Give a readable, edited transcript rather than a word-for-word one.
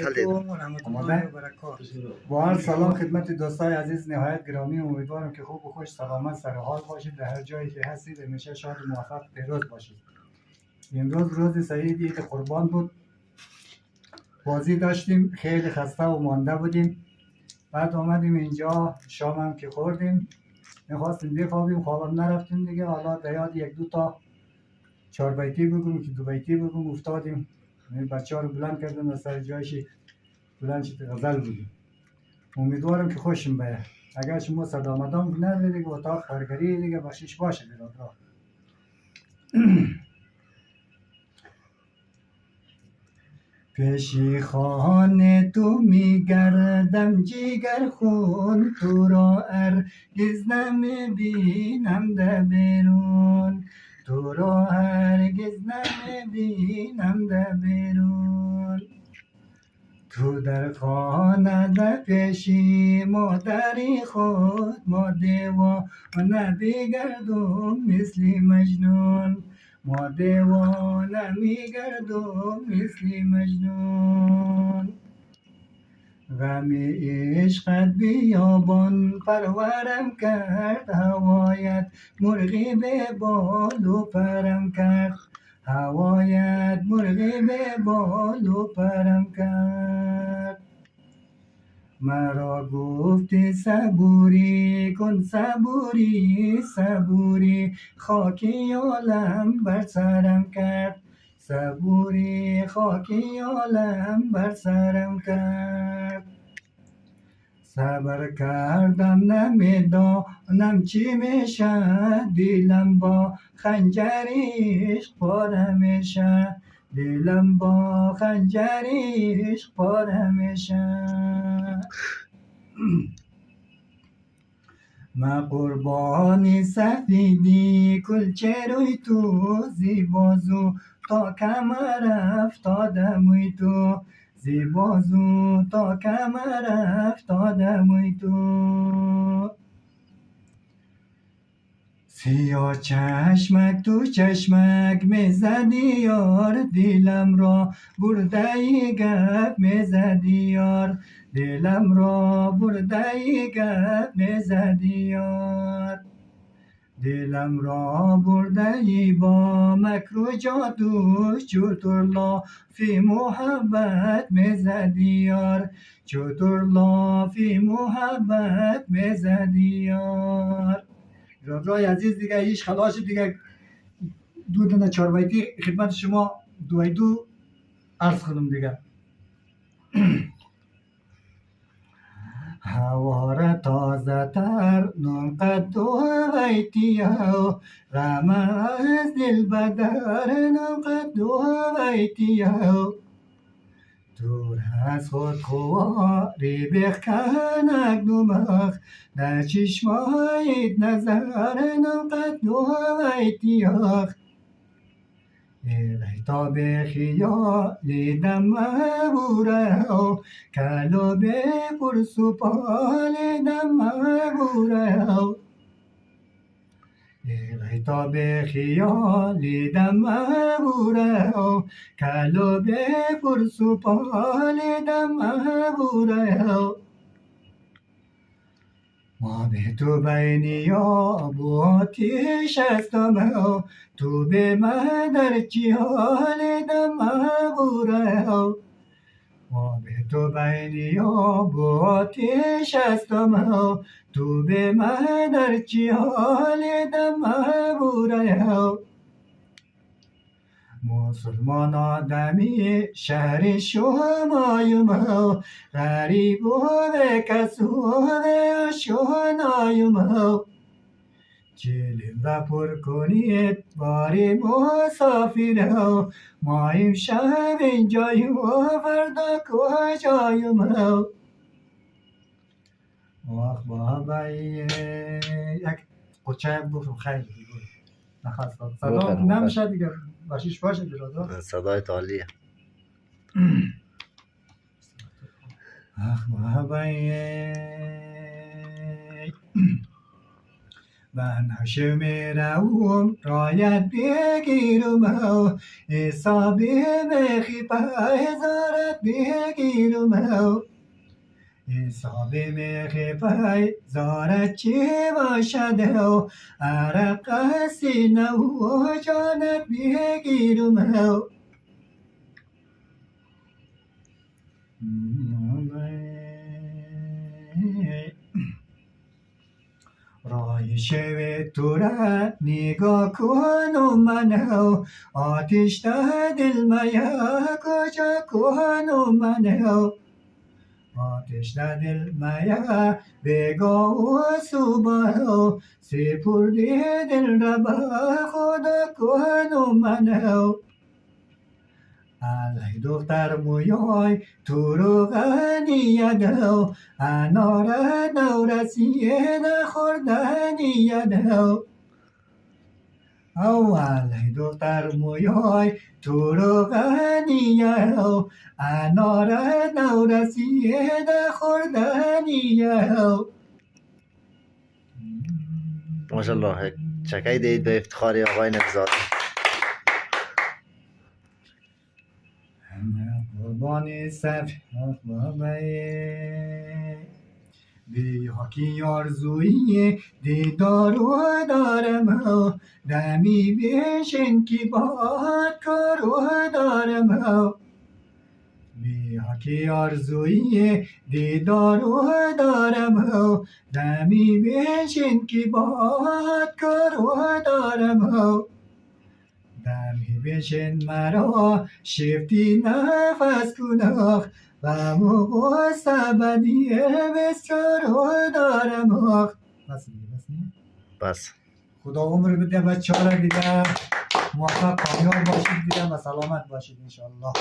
علیکم و رحمت الله و برکاته. با عرض سلام خدمت دوستای عزیز نهایت گرامی. امیدوارم که خوب و خوش سلامت سر حال باشید. در هر جایی که هستید همیشه شاد و موفق پیروز باشید. امروز روز سعید عید قربان بود. بازی داشتیم، خیلی خسته و مانده بودیم. بعد آمدیم اینجا شام هم که خوردیم، میخواستیم بخوابیم، خوابم نرفتیم دیگه. حالا در یاد یک دو تا چهار بیتی بگم که دو بیتی بگم افتادیم. بچه ها رو بلند کردن و سر جایشی بلند شد غزل بگیم. امیدوارم که خوشم بیاد. اگر شما صدا مدام ندارید دیگه اتاق کارگری دیگه بخشش باشه برادرها. پیشی خانه تو میگردم جیگر خون، تو را هرگز نمیبینم در بیرون، تو را هرگز نمیبینم در بیرون. تو در خانه در پیشی مادری خود ما دیوانه بگردم مثل مجنون، ما دیوانه میگردم مثل مجنون. غم عشقت بیابان پرورم کرد، هوایت مرغی به بال و پرم کرد، هوایت مرغی به بال و پرم کرد. مرا گفتی صبوری کن صبوری صبوری، خاکی عالم بر سرم کرد، صبوری خاکی عالم بر سرم کرد. صبر کردم نمیدانم چی میشه، دلم با خنجر عشق پاره میشه، دلم با خنجر عشق پاره میشه. ما قربانی سفیدی کلچه روی تو، زیبازو تا کمر افتاده موی تو، زیبازو تا کمر افتاده موی تو. سیاه چشمک تو چشمک میزدی یار، دلم را برده ای گپ میزدی یار، دلم را برده ای گپ میزدی یار. دلم را برده ای با مکر و جادوش، چطور لافی محبت میزدی یار، چطور لافی محبت میزدی یار. برادرای عزیز دیگه هیچ خلاص دیگه دو دونه چهار بیتی خدمت شما دو عرض کنم دیگه. هوا را تازه تر نون قد دو بیتی ها، غم از دل بدر نون قد دو بیتی ها. دور از خود خواری بخکنک دماغ، در چشمایت نظر نقد دو بیتیاخ. تا به خیالی دم مبوره، کلو به پرس و پال دم مبوره، تا به خیالی دم مبوره، کلو به پرس و پال دم مبوره. ما به تو بین آب و آتیش هستم، تو به من در چی حال دم مبوره. ما به تو بین آب و آتیش هستم، تو به من در چی حال دم مبوره. مسلمان آدمی شهر شمایم، غریب و بکسو آشنایم. چیلیم و پر کنید باری مسافر، ما امشب اینجاییم و فردا کجاییم. آخ بابای یک قچه بخورم خیلی بود نخواست صدا نمیشه دیگه بخشش باشه برادر. صدایت عالیه. آخ بابای من هاشم روم رایت بگیرم و حساب مخیفه هزارت بگیرم و حساب مخیفه زارت چی باشد و عرق سینه و جانت بگیرم و رای شوی تو را نگاه کنم من آتش در دل میا کجا کنم من آتش در دل میا بگاه و صبح سپرده دل را به خدا کنم من علی دختر مویای تو رو غنیت انار نورسیه نخوردنیت او علی دختر مویای تو رو غنیت انار نورسیه نخوردنیت ماشاءالله چکه دید به افتخار آقای نبزاد. قربان صفحات بابای بی حاکی آرزوی دیدار و دارم دمی بشن که باد کار و دارم بی حاکی آرزوی دیدار و دارم دمی بشن که باد کار و دارم دمی بشن مرا شفتی نفس کناخ و موقع سبدی بسیار دارم بس خدا عمر بده بچه ها را دیگه موفق کامیاب باشید دیگه و سلامت باشید انشالله.